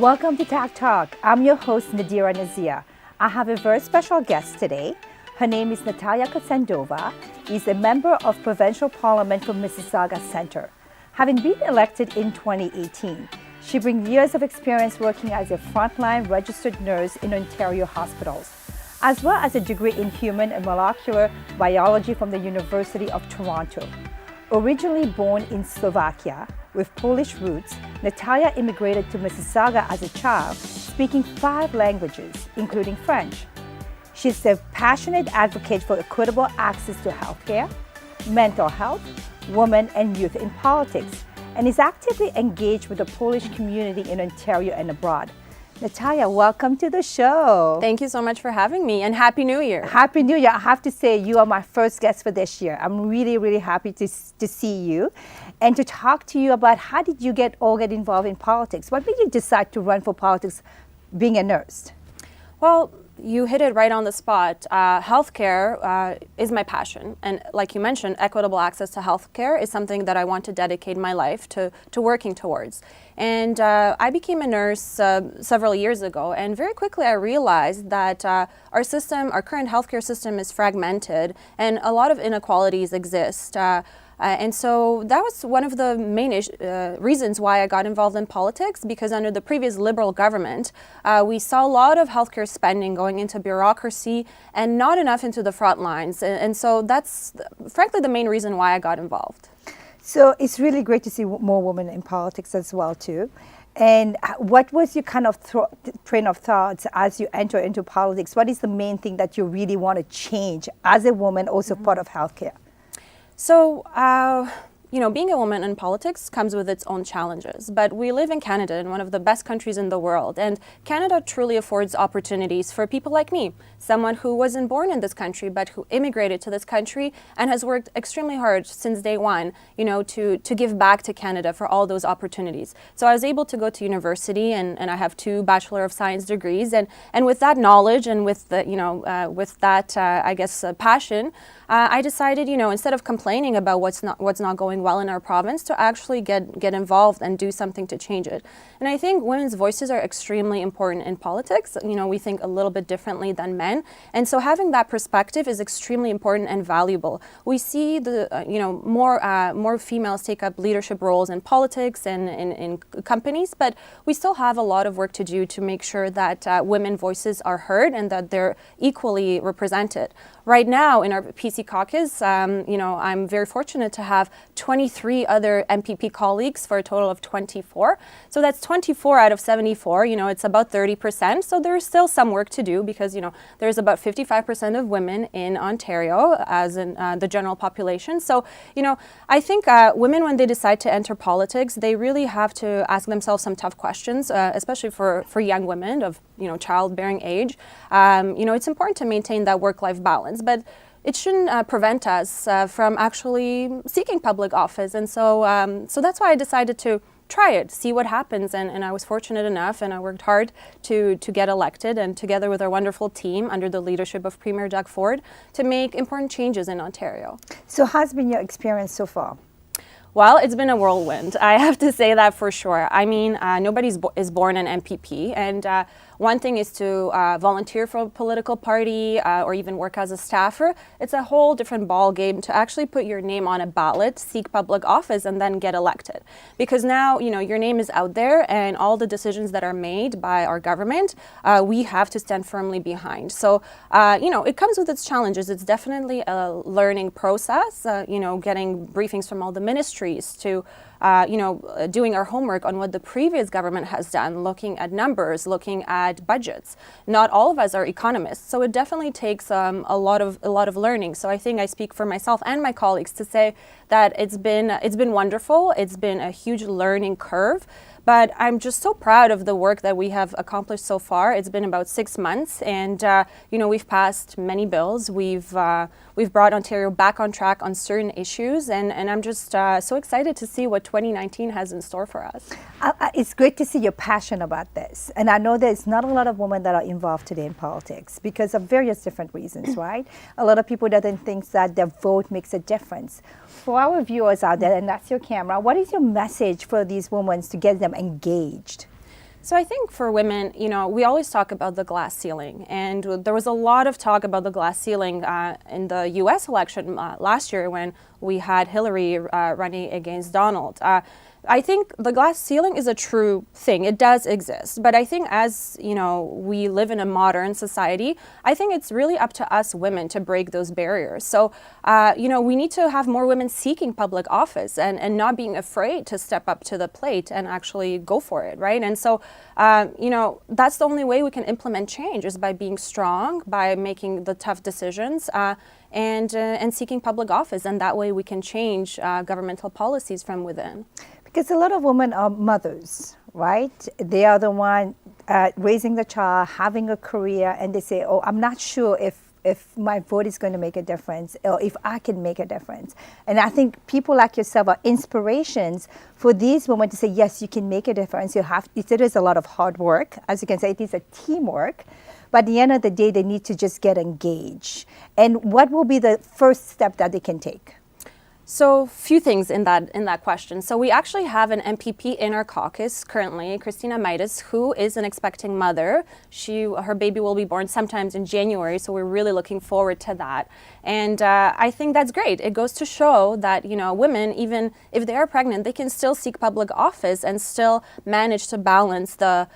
Welcome to Tag Talk. I'm your host, Nadirah Nazeer. I have a very special guest today. Her name is Natalia Kusendova. She's a member of Provincial Parliament for Mississauga Centre. Having been elected in 2018, she brings years of experience working as a frontline registered nurse in Ontario hospitals, as well as a degree in human and molecular biology from the University of Toronto. Originally born in Slovakia with Polish roots, Natalia immigrated to Mississauga as a child, speaking 5 languages, including French. She's a passionate advocate for equitable access to healthcare, mental health, women and youth in politics, and is actively engaged with the Polish community in Ontario and abroad. Natalia, welcome to the show. Thank you so much for having me, and Happy New Year. Happy New Year. I have to say, you are my first guest for this year. I'm really, really happy to see you and to talk to you about how did you get involved in politics? What made you decide to run for politics being a nurse? Well, you hit it right on the spot. Healthcare is my passion. And like you mentioned, equitable access to healthcare is something that I want to dedicate my life to working towards. And I became a nurse several years ago. And very quickly I realized that our current healthcare system is fragmented and a lot of inequalities exist. And so that was one of the main reasons why I got involved in politics, because under the previous Liberal government, we saw a lot of healthcare spending going into bureaucracy and not enough into the front lines. And so that's frankly the main reason why I got involved. So it's really great to see more women in politics as well too. And what was your kind of train of thoughts as you enter into politics? What is the main thing that you really want to change as a woman, also part of healthcare? So, being a woman in politics comes with its own challenges, but we live in Canada, in one of the best countries in the world, and Canada truly affords opportunities for people like me, someone who wasn't born in this country, but who immigrated to this country and has worked extremely hard since day one, to give back to Canada for all those opportunities. So I was able to go to university, and I have 2 Bachelor of Science degrees, and with that knowledge and with the, with that, passion, I decided, instead of complaining about what's not going well in our province, to actually get involved and do something to change it. And I think women's voices are extremely important in politics. We think a little bit differently than men, and so having that perspective is extremely important and valuable. We see more females take up leadership roles in politics and in companies, but we still have a lot of work to do to make sure that women voices are heard and that they're equally represented. Right now in our PC caucus, I'm very fortunate to have 23 other MPP colleagues for a total of 24. So that's 24 out of 74, it's about 30%. So there's still some work to do because, there's about 55% of women in Ontario as in the general population. So, I think women, when they decide to enter politics, they really have to ask themselves some tough questions, especially for young women of, childbearing age. It's important to maintain that work-life balance, but it shouldn't prevent us from actually seeking public office. And so that's why I decided to try it, see what happens. And I was fortunate enough, and I worked hard to get elected, and together with our wonderful team under the leadership of Premier Doug Ford, to make important changes in Ontario. So how's been your experience so far? Well, it's been a whirlwind. I have to say that for sure. I mean, nobody is born an MPP, and one thing is to volunteer for a political party or even work as a staffer. It's a whole different ball game to actually put your name on a ballot, seek public office, and then get elected. Because now, your name is out there, and all the decisions that are made by our government, we have to stand firmly behind. So, it comes with its challenges. It's definitely a learning process, getting briefings from all the ministries to doing our homework on what the previous government has done, looking at numbers, looking at budgets. Not all of us are economists, so it definitely takes a lot of learning. So I think I speak for myself and my colleagues to say that it's been wonderful. It's been a huge learning curve. But I'm just so proud of the work that we have accomplished so far. It's been about 6 months, and we've passed many bills. We've brought Ontario back on track on certain issues, and I'm just so excited to see what 2019 has in store for us. It's great to see your passion about this, and I know there's not a lot of women that are involved today in politics because of various different reasons, right? A lot of people doesn't think that their vote makes a difference. For our viewers out there, and that's your camera, what is your message for these women to get them engaged? So I think for women, we always talk about the glass ceiling, and there was a lot of talk about the glass ceiling in the U.S. election last year when we had Hillary running against Donald. I think the glass ceiling is a true thing. It does exist. But I think as, we live in a modern society, I think it's really up to us women to break those barriers. So, we need to have more women seeking public office and not being afraid to step up to the plate and actually go for it, right? And so, that's the only way we can implement change is by being strong, by making the tough decisions, and seeking public office. And that way we can change governmental policies from within. Because a lot of women are mothers, right? They are the one raising the child, having a career, and they say, oh, I'm not sure if my vote is going to make a difference or if I can make a difference. And I think people like yourself are inspirations for these women to say, yes, you can make a difference. It is a lot of hard work. As you can say, it is a teamwork. But at the end of the day, they need to just get engaged. And what will be the first step that they can take? So, few things in that question. So, we actually have an MPP in our caucus currently, Christina Midas, who is an expecting mother. Her baby will be born sometimes in January, so we're really looking forward to that. And I think that's great. It goes to show that women, even if they are pregnant, they can still seek public office and still manage to balance the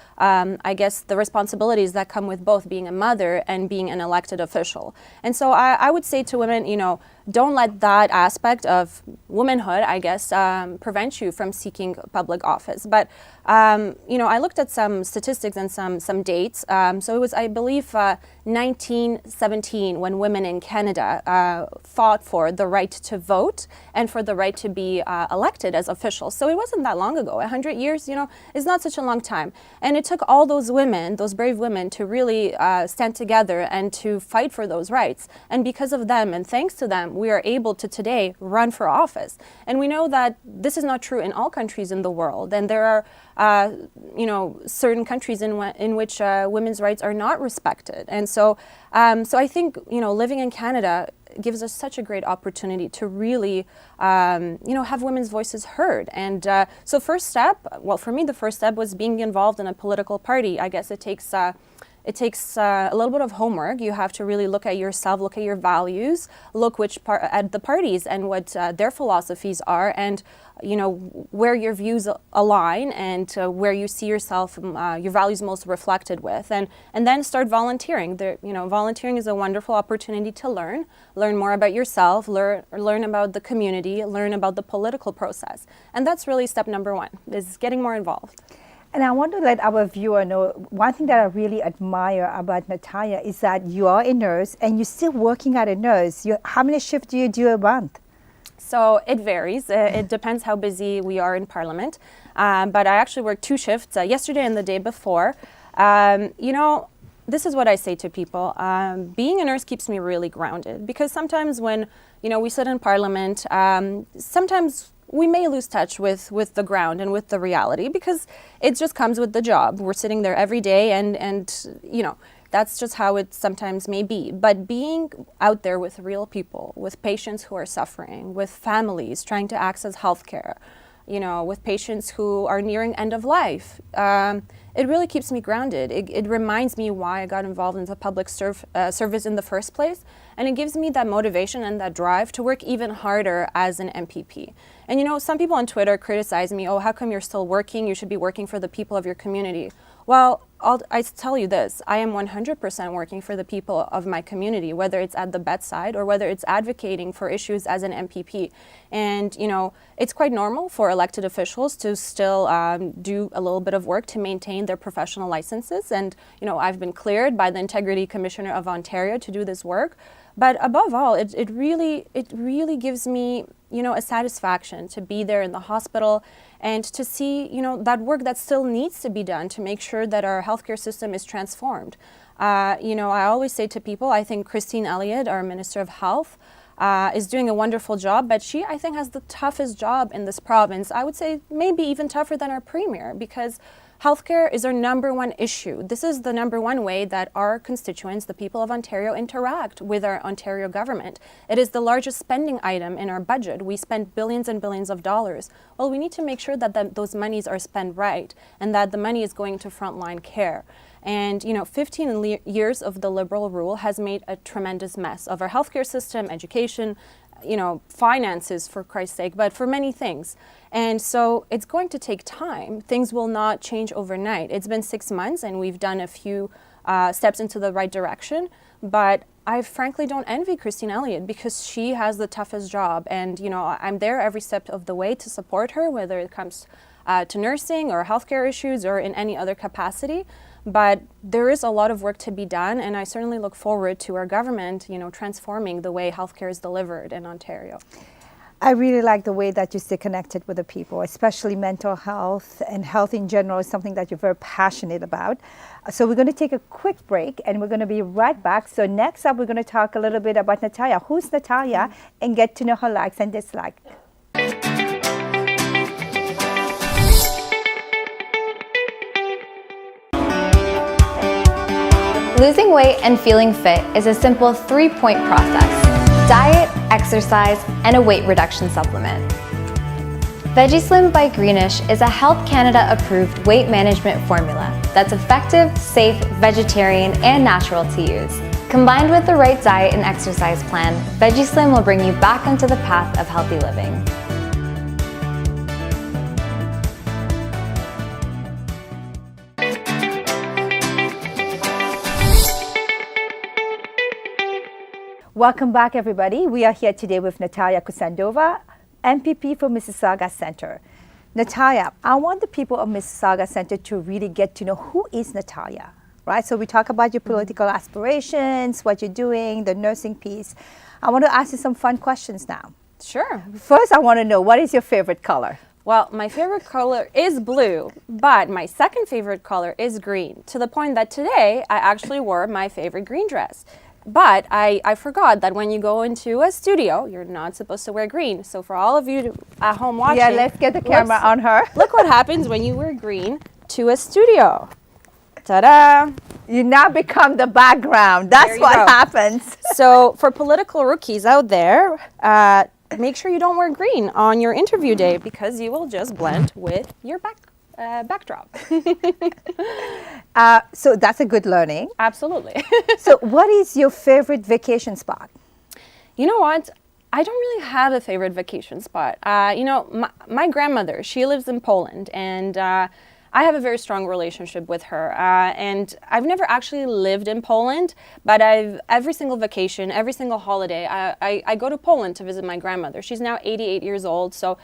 responsibilities that come with both being a mother and being an elected official. And so I would say to women, don't let that aspect of womanhood, prevent you from seeking public office. But, I looked at some statistics and some dates. So it was, I believe, 1917 when women in Canada fought for the right to vote and for the right to be elected as officials. So it wasn't that long ago. 100 years, is not such a long time. And it took all those women, those brave women, to really stand together and to fight for those rights. And because of them and thanks to them, we are able to today run for office. And we know that this is not true in all countries in the world. And there are certain countries in which women's rights are not respected. And so I think, living in Canada gives us such a great opportunity to really, have women's voices heard. And so first step, for me, the first step was being involved in a political party. I guess it takes a little bit of homework. You have to really look at yourself, look at your values, look at the parties and what their philosophies are, and where your views align and where you see yourself, your values most reflected with, and then start volunteering. Volunteering is a wonderful opportunity to learn more about yourself, learn about the community, learn about the political process, and that's really step number one: is getting more involved. And I want to let our viewer know, one thing that I really admire about Natalia is that you are a nurse and you're still working as a nurse. How many shifts do you do a month? So it varies. It depends how busy we are in Parliament. But I actually worked 2 shifts, yesterday and the day before. This is what I say to people. Being a nurse keeps me really grounded, because sometimes when, we sit in Parliament, sometimes we may lose touch with the ground and with the reality, because it just comes with the job. We're sitting there every day and that's just how it sometimes may be. But being out there with real people, with patients who are suffering, with families trying to access healthcare, with patients who are nearing end of life, it really keeps me grounded. It reminds me why I got involved in the public service in the first place. And it gives me that motivation and that drive to work even harder as an MPP. And some people on Twitter criticize me, oh, how come you're still working? You should be working for the people of your community. Well, I tell you this, I am 100% working for the people of my community, whether it's at the bedside or whether it's advocating for issues as an MPP. And, it's quite normal for elected officials to still do a little bit of work to maintain their professional licenses. And, I've been cleared by the Integrity Commissioner of Ontario to do this work. But above all, it really gives me, a satisfaction to be there in the hospital and to see, that work that still needs to be done to make sure that our healthcare system is transformed. I always say to people, I think Christine Elliott, our Minister of Health, is doing a wonderful job, but she, I think, has the toughest job in this province. I would say maybe even tougher than our Premier, because Healthcare is our number one issue. This is the number one way that our constituents, the people of Ontario, interact with our Ontario government. It is the largest spending item in our budget. We spend billions and billions of dollars. Well, we need to make sure that those monies are spent right and that the money is going to frontline care. And 15 years of the Liberal rule has made a tremendous mess of our healthcare system, education, finances, for Christ's sake, but for many things. And so it's going to take time. Things will not change overnight. It's been 6 months and we've done a few steps into the right direction, but I frankly don't envy Christine Elliott because she has the toughest job. And, I'm there every step of the way to support her, whether it comes to nursing or healthcare issues or in any other capacity. But there is a lot of work to be done, and I certainly look forward to our government, transforming the way healthcare is delivered in Ontario. I really like the way that you stay connected with the people, especially mental health and health in general is something that you're very passionate about. So we're going to take a quick break and we're going to be right back. So next up, we're going to talk a little bit about Natalia. Who's Natalia? And get to know her likes and dislikes. Losing weight and feeling fit is a simple 3-point process: diet, exercise, and a weight reduction supplement. VegiSlim by Greenish is a Health Canada approved weight management formula that's effective, safe, vegetarian, and natural to use. Combined with the right diet and exercise plan, VegiSlim will bring you back onto the path of healthy living. Welcome back, everybody. We are here today with Natalia Kusendova, MPP for Mississauga Centre. Natalia, I want the people of Mississauga Centre to really get to know who is Natalia, right? So we talk about your political aspirations, what you're doing, the nursing piece. I want to ask you some fun questions now. Sure. First, I want to know, what is your favorite color? Well, my favorite color is blue, but my second favorite color is green, to the point that today I actually wore my favorite green dress. But I forgot that when you go into a studio, you're not supposed to wear green. So for all of you at home watching, Yeah, let's get the camera on her. Look what happens when you wear green to a studio. Ta-da! You now become the background. That's what happens. So for political rookies out there, make sure you don't wear green on your interview day because you will just blend with your backdrop. So that's a good learning. Absolutely. So what is your favorite vacation spot? You know what? I don't really have a favorite vacation spot. My grandmother, she lives in Poland, and I have a very strong relationship with her. And I've never actually lived in Poland, but every single vacation, every single holiday, I go to Poland to visit my grandmother. She's now 88 years old, so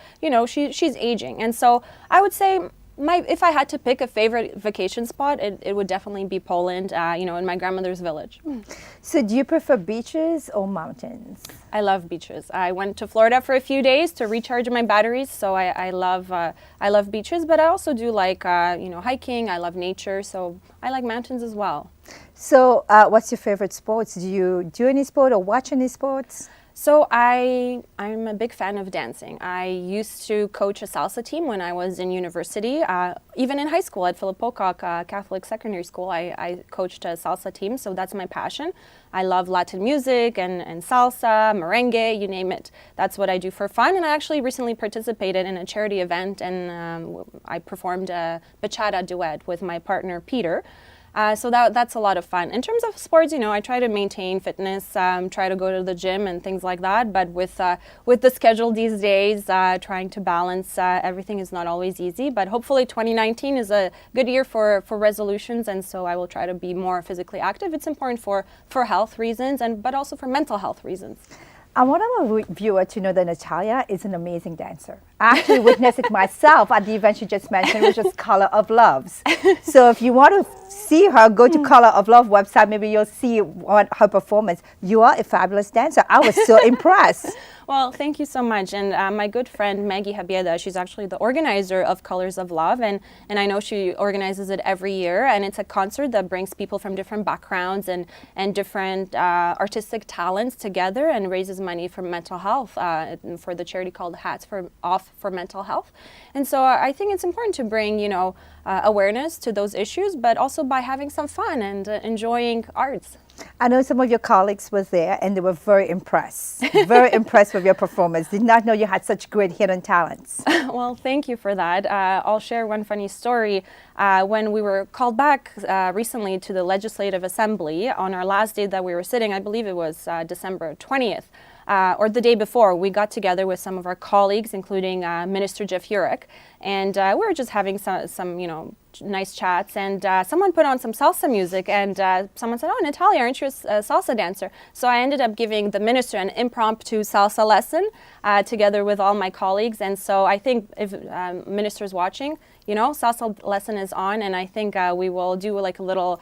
she's aging. And so I would say if I had to pick a favorite vacation spot, it would definitely be Poland, in my grandmother's village. So do you prefer beaches or mountains? I love beaches. I went to Florida for a few days to recharge my batteries, so I love beaches, but I also do like hiking. I love nature, so I like mountains as well. So what's your favorite sports? Do you do any sport or watch any sports? So I'm a big fan of dancing. I used to coach a salsa team when I was in university. Even in high school at Philip Pocock Catholic Secondary School, I coached a salsa team, so that's my passion. I love Latin music and salsa, merengue, you name it. That's what I do for fun, and I actually recently participated in a charity event, and I performed a bachata duet with my partner, Peter. So that's a lot of fun. In terms of sports, I try to maintain fitness, try to go to the gym and things like that. But with the schedule these days, trying to balance everything is not always easy. But hopefully 2019 is a good year for resolutions, and so I will try to be more physically active. It's important for health reasons, but also for mental health reasons. I want our viewer to know that Natalia is an amazing dancer. I actually witnessed it myself at the event you just mentioned, which is Color of Loves. So if you want to see her, go to Color of Love website, maybe you'll see her performance. You are a fabulous dancer. I was so impressed. Well, thank you so much. And my good friend Maggie Habieda, she's actually the organizer of Colors of Love, and I know she organizes it every year. And it's a concert that brings people from different backgrounds and different artistic talents together and raises money for mental health for the charity called Hats Off for Mental Health. And so I think it's important to bring, awareness to those issues, but also by having some fun and enjoying arts. I know some of your colleagues were there and they were very impressed with your performance. Did not know you had such great hidden talents. Well, thank you for that. I'll share one funny story. When we were called back recently to the Legislative Assembly on our last day that we were sitting, I believe it was December 20th, or the day before, we got together with some of our colleagues, including Minister Jeff Jurek, and we were just having some nice chats, and someone put on some salsa music, and someone said, "Oh, Natalia, aren't you a salsa dancer?" So I ended up giving the minister an impromptu salsa lesson together with all my colleagues, and so I think if minister's watching, salsa lesson is on, and I think we will do like a little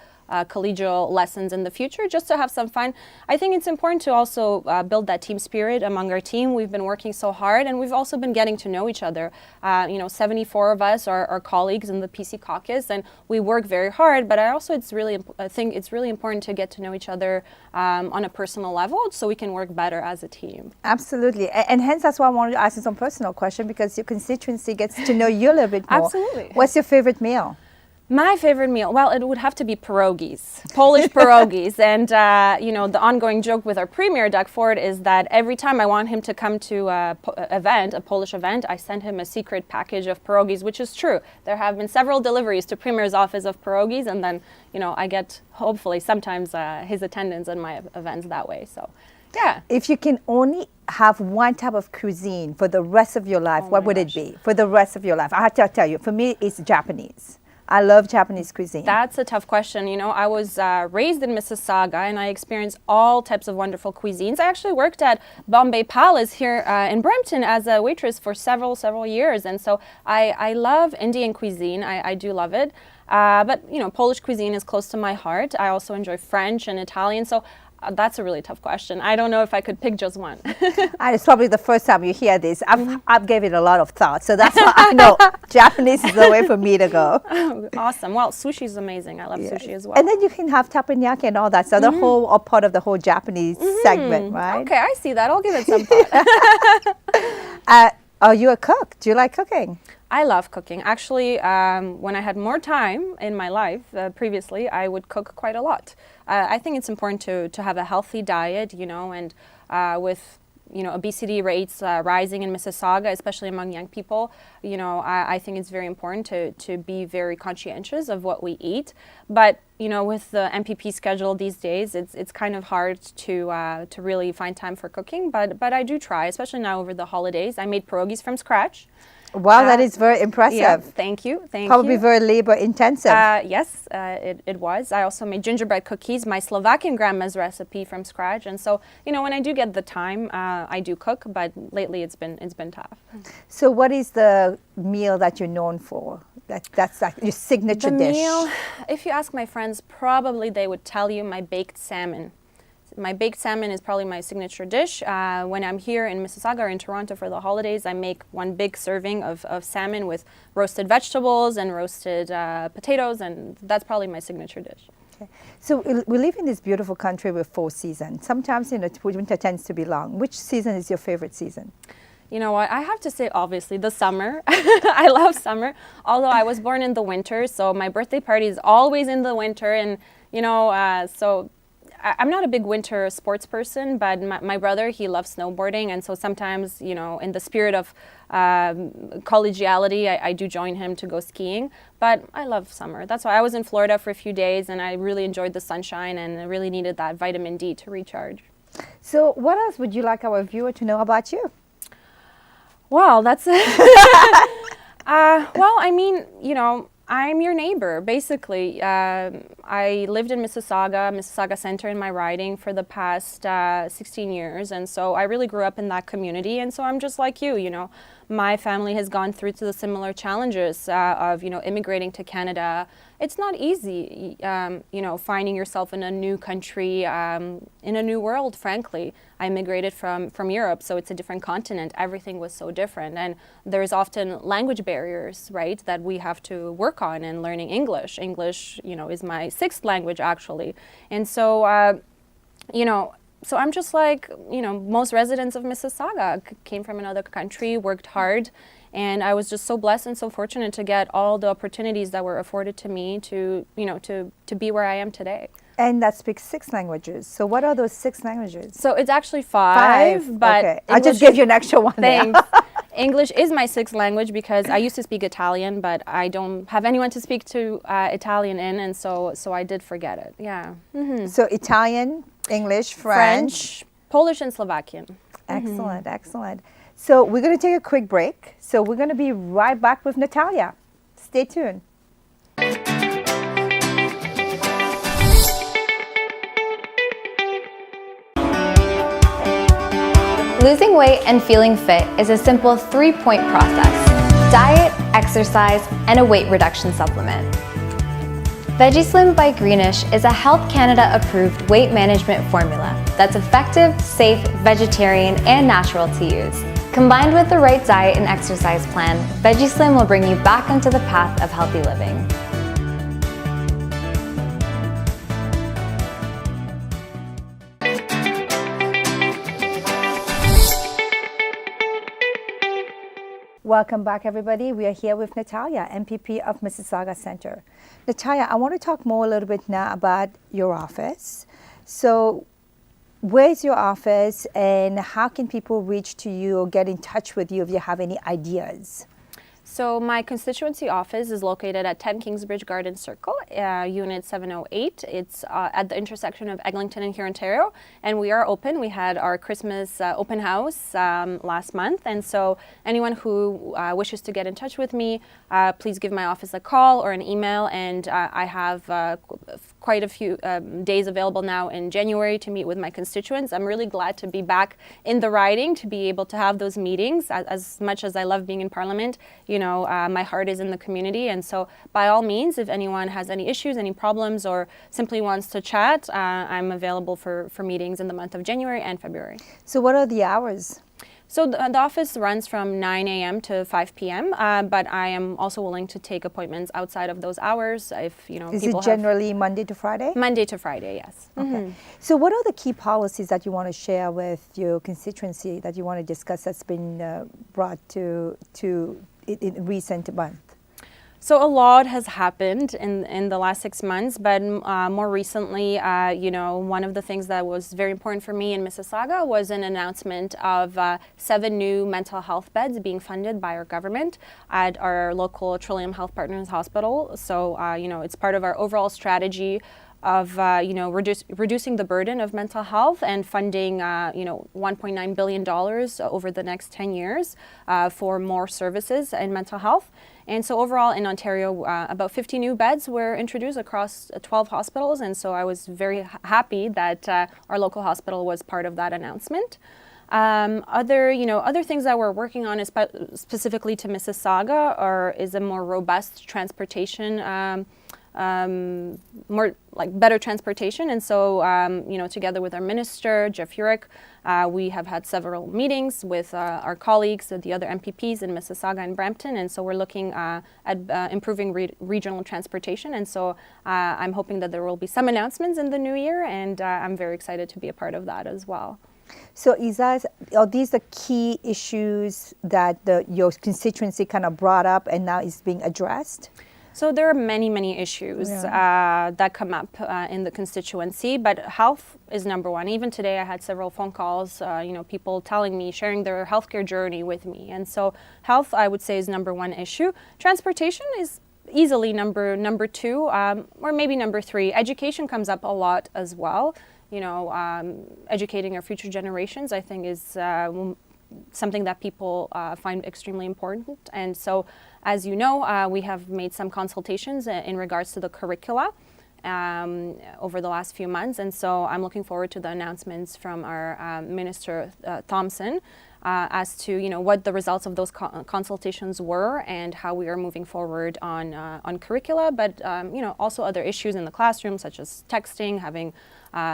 collegial lessons in the future just to have some fun. I think it's important to also build that team spirit among our team. We've been working so hard, and we've also been getting to know each other. 74 of us are colleagues in the PC caucus, and we work very hard, but I think it's really important to get to know each other on a personal level so we can work better as a team. Absolutely. And hence that's why I wanted to ask you some personal question, because your constituency gets to know you a little bit more. Absolutely. What's your favorite meal? My favorite meal, well, it would have to be pierogies, Polish pierogies. And, the ongoing joke with our premier, Doug Ford, is that every time I want him to come to a Polish event, I send him a secret package of pierogies, which is true. There have been several deliveries to premier's office of pierogies, and then, I get, hopefully, sometimes his attendance at my events that way. So, yeah. If you can only have one type of cuisine for the rest of your life, what would it be for the rest of your life? I have to tell you, for me, it's Japanese. I love Japanese cuisine. That's a tough question. I was raised in Mississauga, and I experienced all types of wonderful cuisines. I actually worked at Bombay Palace here in Brampton as a waitress for several years, and so I love Indian cuisine. I do love it. But Polish cuisine is close to my heart. I also enjoy French and Italian, so that's a really tough question. I don't know if I could pick just one. And it's probably the first time you hear this. I've gave it a lot of thought, so that's why I know Japanese is the way for me to go. Oh, awesome. Well, sushi is amazing. I love sushi as well. And then you can have teppanyaki and all that. So the whole, or part of the whole Japanese segment, right? Okay, I see that. I'll give it some thought. Are you a cook? Do you like cooking? I love cooking. Actually, when I had more time in my life previously, I would cook quite a lot. I think it's important to have a healthy diet, and with obesity rates rising in Mississauga, especially among young people, I think it's very important to be very conscientious of what we eat. But with the MPP schedule these days, it's kind of hard to really find time for cooking. But I do try, especially now over the holidays. I made pierogies from scratch. Wow, that is very impressive. Yeah, thank you. Probably very labor intensive. Yes, it was. I also made gingerbread cookies, my Slovakian grandma's recipe from scratch. And so, when I do get the time, I do cook. But lately, it's been tough. So, what is the meal that you're known for? That's like your signature dish. Meal, if you ask my friends, probably they would tell you my baked salmon. My baked salmon is probably my signature dish. When I'm here in Mississauga or in Toronto for the holidays, I make one big serving of salmon with roasted vegetables and roasted potatoes, and that's probably my signature dish. Okay. So we live in this beautiful country with 4 seasons. Sometimes, winter tends to be long. Which season is your favorite season? You know what? I have to say, obviously, the summer. I love summer, although I was born in the winter, so my birthday party is always in the winter, and, so I'm not a big winter sports person, but my brother, he loves snowboarding, and so sometimes, in the spirit of collegiality, I do join him to go skiing. But I love summer. That's why I was in Florida for a few days, and I really enjoyed the sunshine, and I really needed that vitamin D to recharge. So what else would you like our viewer to know about you? Well, that's I'm your neighbor, basically. I lived in Mississauga Center in my riding for the past 16 years, and so I really grew up in that community, and so I'm just like you know. My family has gone through to the similar challenges of, you know, immigrating to Canada. It's not easy, you know, finding yourself in a new country, in a new world, frankly. I immigrated from Europe, so it's a different continent. Everything was so different. And there's often language barriers, right, that we have to work on in learning English. English, you know, is my sixth language, actually. And so, you know, so I'm just like, you know, most residents of Mississauga, came from another country, worked hard, and I was just so blessed and so fortunate to get all the opportunities that were afforded to me to, you know, to be where I am today. And that speaks 6 languages. So what are those 6 languages? So it's actually 5, but okay. I just gave you an extra one. Thanks. English is my 6th language because I used to speak Italian, but I don't have anyone to speak to Italian in, and so I did forget it. Yeah. Mm-hmm. So Italian, English, French, Polish, and Slovakian. Excellent, excellent. So we're going to take a quick break. So we're going to be right back with Natalia. Stay tuned. Losing weight and feeling fit is a simple 3-point process: diet, exercise, and a weight reduction supplement. VegiSlim by Greenish is a Health Canada approved weight management formula that's effective, safe, vegetarian, and natural to use. Combined with the right diet and exercise plan, VegiSlim will bring you back onto the path of healthy living. Welcome back, everybody. We are here with Natalia, MPP of Mississauga Center. Natalia, I want to talk more a little bit now about your office. So where's your office and how can people reach to you or get in touch with you if you have any ideas? So my constituency office is located at 10 Kingsbridge Garden Circle, Unit 708. It's at the intersection of Eglinton and Ontario, and we are open. We had our Christmas open house last month, and so anyone who wishes to get in touch with me, please give my office a call or an email, and I have quite a few days available now in January to meet with my constituents. I'm really glad to be back in the riding, to be able to have those meetings. As much as I love being in Parliament, you know, my heart is in the community, and so by all means, if anyone has any issues, any problems, or simply wants to chat, I'm available for meetings in the month of January and February. So what are the hours? So the office runs from 9 a.m. to 5 p.m., but I am also willing to take appointments outside of those hours if, you know, Is people it generally Monday to Friday? Monday to Friday, yes. Okay. Mm-hmm. So what are the key policies that you want to share with your constituency that you want to discuss that's been brought to in recent months? So a lot has happened in the last 6 months, but more recently, you know, one of the things that was very important for me in Mississauga was an announcement of 7 new mental health beds being funded by our government at our local Trillium Health Partners Hospital. So, you know, it's part of our overall strategy of, you know, reducing the burden of mental health and funding, you know, $1.9 billion over the next 10 years for more services in mental health. And so overall in Ontario, about 50 new beds were introduced across 12 hospitals. And so I was very happy that our local hospital was part of that announcement. Other things that we're working on is specifically to Mississauga is a more robust transportation, more like better transportation. And so, you know, together with our minister, Jeff Urick, we have had several meetings with our colleagues, the other MPPs in Mississauga and Brampton. And so we're looking at improving regional transportation. And so I'm hoping that there will be some announcements in the new year, and I'm very excited to be a part of that as well. So are these the key issues that your constituency kind of brought up and now is being addressed? So there are many, many issues that come up in the constituency, but health is number one. Even today I had several phone calls, you know, people telling me, sharing their healthcare journey with me. And so health, I would say, is number one issue. Transportation is easily number two, or maybe number three. Education comes up a lot as well. You know, educating our future generations, I think, is something that people find extremely important. And so, as you know, we have made some consultations in regards to the curricula over the last few months. And so I'm looking forward to the announcements from our Minister Thompson as to, what the results of those consultations were and how we are moving forward on curricula, but, also other issues in the classroom, such as texting, having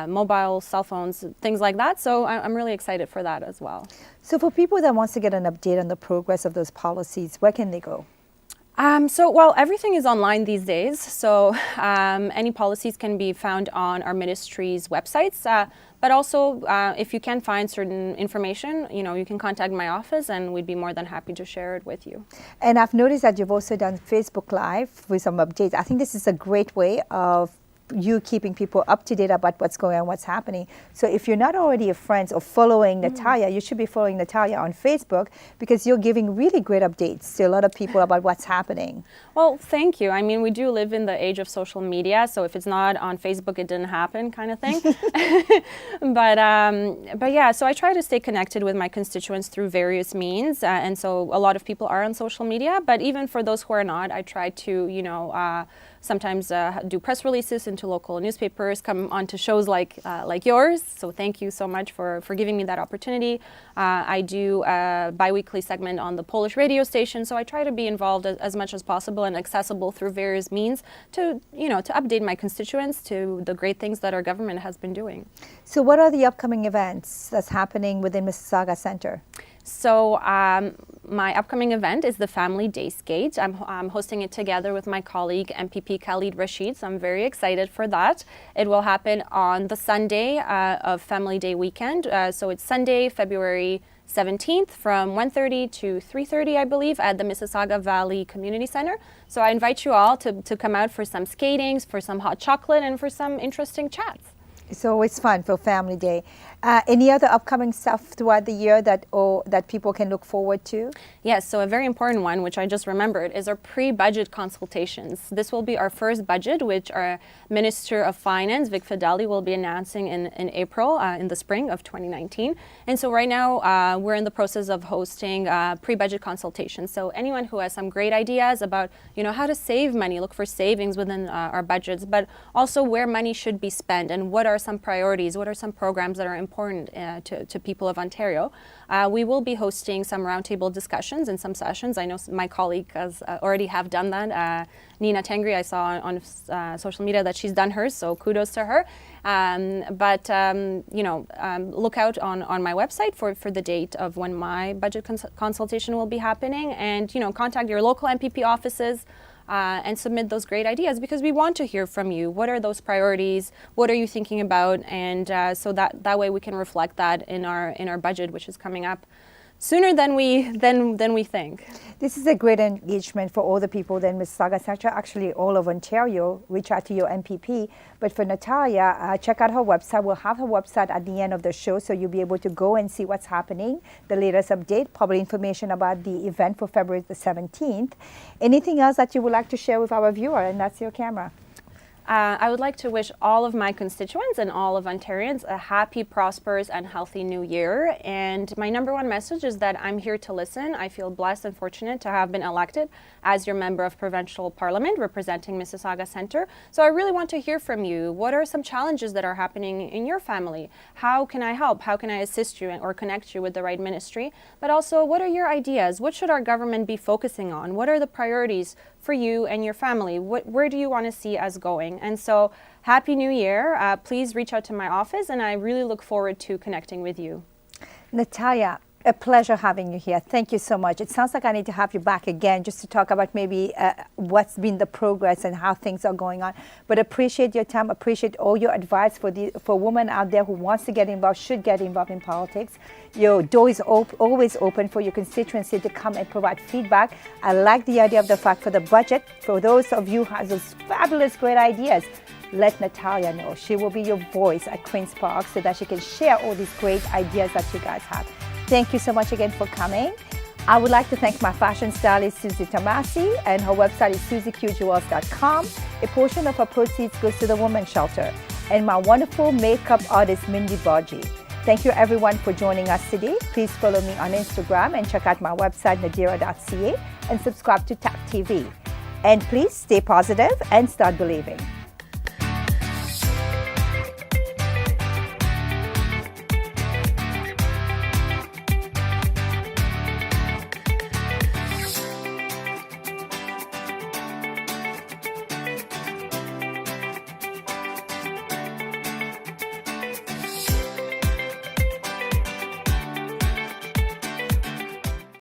mobile, cell phones, things like that. So I'm really excited for that as well. So for people that wants to get an update on the progress of those policies, where can they go? Everything is online these days. So any policies can be found on our ministry's websites. But also, if you can find certain information, you can contact my office and we'd be more than happy to share it with you. And I've noticed that you've also done Facebook Live with some updates. I think this is a great way of you keeping people up to date about what's going on, what's happening. So if you're not already a friend or following Natalia, you should be following Natalia on Facebook because you're giving really great updates to a lot of people about what's happening. Well, thank you. I mean, we do live in the age of social media, so if it's not on Facebook, it didn't happen kind of thing. But yeah, so I try to stay connected with my constituents through various means. And so a lot of people are on social media, but even for those who are not, I try to, sometimes do press releases into local newspapers, come onto shows like yours. So thank you so much for giving me that opportunity. I do a bi-weekly segment on the Polish radio station, so I try to be involved as much as possible and accessible through various means to update my constituents to the great things that our government has been doing. So what are the upcoming events that's happening within Mississauga Center? So my upcoming event is the Family Dayscape. I'm hosting it together with my colleague, MPP Khalid Rashid, so I'm very excited for that. It will happen on the Sunday of Family Day weekend. So it's Sunday, February 17th from 1:30 to 3:30, I believe, at the Mississauga Valley Community Center. So I invite you all to come out for some skatings, for some hot chocolate, and for some interesting chats. It's always fun for Family Day. Any other upcoming stuff throughout the year that people can look forward to? Yes, so a very important one, which I just remembered, is our pre-budget consultations. This will be our first budget, which our Minister of Finance, Vic Fideli, will be announcing in April, in the spring of 2019. And so right now, we're in the process of hosting pre-budget consultations. So anyone who has some great ideas about, how to save money, look for savings within our budgets, but also where money should be spent and what are some priorities, what are some programs that are important to people of Ontario. We will be hosting some roundtable discussions and some sessions. I know my colleague has already have done that. Nina Tengri, I saw on social media that she's done hers, so kudos to her. Look out on my website for the date of when my budget consultation will be happening, and contact your local MPP offices. And submit those great ideas because we want to hear from you. What are those priorities? What are you thinking about? And so that way we can reflect that in our budget, which is coming up sooner than we think. This is a great engagement for all the people in Mississauga Center, actually all of Ontario. Reach out to your MPP. But for Natalia, check out her website. We'll have her website at the end of the show, so you'll be able to go and see what's happening, the latest update, probably information about the event for February the 17th. Anything else that you would like to share with our viewer? And that's your camera. I would like to wish all of my constituents and all of Ontarians a happy, prosperous, and healthy new year. And my number one message is that I'm here to listen. I feel blessed and fortunate to have been elected as your member of Provincial Parliament representing Mississauga Center. So I really want to hear from you. What are some challenges that are happening in your family? How can I help? How can I assist you or connect you with the right ministry? But also, what are your ideas? What should our government be focusing on? What are the priorities for you and your family? Where do you want to see us going? And so, Happy New Year. Please reach out to my office, and I really look forward to connecting with you. Natalia, a pleasure having you here. Thank you so much. It sounds like I need to have you back again just to talk about maybe what's been the progress and how things are going on. But appreciate your time, appreciate all your advice for women out there who wants to get involved, should get involved in politics. Your door is always open for your constituency to come and provide feedback. I like the idea of the fact for the budget, for those of you who have those fabulous, great ideas, let Natalia know. She will be your voice at Queen's Park so that she can share all these great ideas that you guys have. Thank you so much again for coming. I would like to thank my fashion stylist, Susie Tomasi, and her website is susieqjewels.com. A portion of her proceeds goes to the Women's Shelter. And my wonderful makeup artist, Mindy Bargy. Thank you everyone for joining us today. Please follow me on Instagram and check out my website nadirah.ca and subscribe to TAP TV. And please stay positive and start believing.